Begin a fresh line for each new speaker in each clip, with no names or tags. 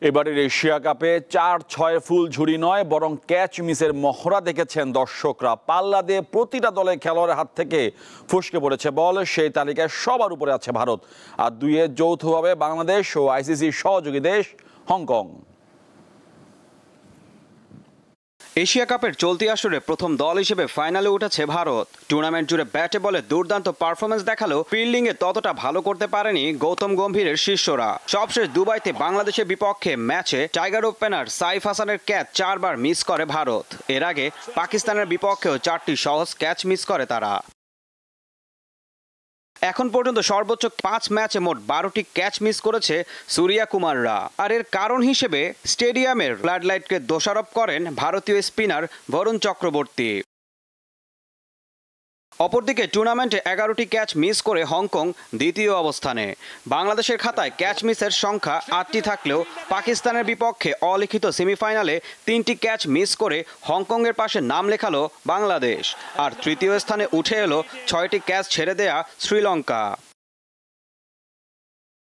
এবারের এশিয়া কাপে ৪-৬ ফুল ঝুরি নয় বরং ক্যাচ মিসের মহড়া দেখেছেন দর্শকরা। পাল্লা দিয়ে প্রতিটা দলের খেলোয়াড়ের হাত থেকে ফসকে পড়েছে বল। সেই তালিকায় সবার উপরে আছে ভারত, আর দুইয়ে যৌথভাবে বাংলাদেশ ও আইসিসির সহযোগী দেশ হংকং।
এশিয়া কাপের চলতি আসরে প্রথম দল হিসেবে ফাইনালে উঠেছে ভারত। টুর্নামেন্ট জুড়ে ব্যাটে বলে দুর্দান্ত পারফরমেন্স দেখালেও ফিল্ডিংয়ে ততটা ভালো করতে পারেনি গৌতম গম্ভীরের শিষ্যরা। সবশেষ দুবাইতে বাংলাদেশের বিপক্ষে ম্যাচে টাইগার ওপেনার সাইফ হাসানের ক্যাচ 4 বার মিস করে ভারত। এর আগে পাকিস্তানের বিপক্ষেও 4টি সহজ ক্যাচ মিস করে তারা। এখন পর্যন্ত সর্বোচ্চ 5 ম্যাচে মোট 12টি ক্যাচ মিস করেছে সূর্যা কুমাররা। আর এর কারণ হিসেবে স্টেডিয়ামের ফ্লাডলাইটকে দোষারোপ করেন ভারতীয় স্পিনার বরুণ চক্রবর্তী। অপরদিকে টুর্নামেন্টে 11টি ক্যাচ মিস করে হংকং দ্বিতীয় অবস্থানে। বাংলাদেশের খাতায় ক্যাচ মিসের সংখ্যা 8টি থাকলেও পাকিস্তানের বিপক্ষে অলিখিত সেমিফাইনালে 3টি ক্যাচ মিস করে হংকংয়ের পাশে নাম লেখালো বাংলাদেশ। আর তৃতীয় স্থানে উঠে এলো 6টি ক্যাচ ছেড়ে দেয়া শ্রীলঙ্কা।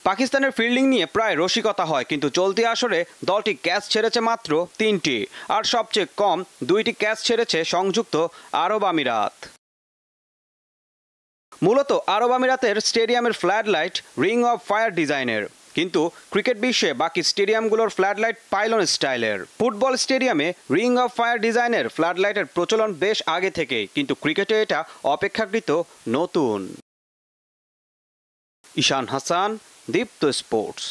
পাকিস্তানের ফিল্ডিং নিয়ে প্রায় রসিকতা হয়, কিন্তু চলতি আসরে দলটি ক্যাচ ছেড়েছে মাত্র 3টি, আর সবচেয়ে কম 2টি ক্যাচ ছেড়েছে সংযুক্ত আরব আমিরাত। মূলত আরব আমিরাতের স্টেডিয়ামের ফ্লাডলাইট রিং অফ ফায়ার ডিজাইনের, কিন্তু ক্রিকেট বিশ্বে বাকি স্টেডিয়ামগুলোর ফ্লাডলাইট পাইলন স্টাইলের। ফুটবল স্টেডিয়ামে রিং অফ ফায়ার ডিজাইনের ফ্লাডলাইটের প্রচলন বেশ আগে থেকেই, কিন্তু ক্রিকেটে এটা অপেক্ষাকৃত নতুন। ঈশান হাসান, দীপ্ত স্পোর্টস।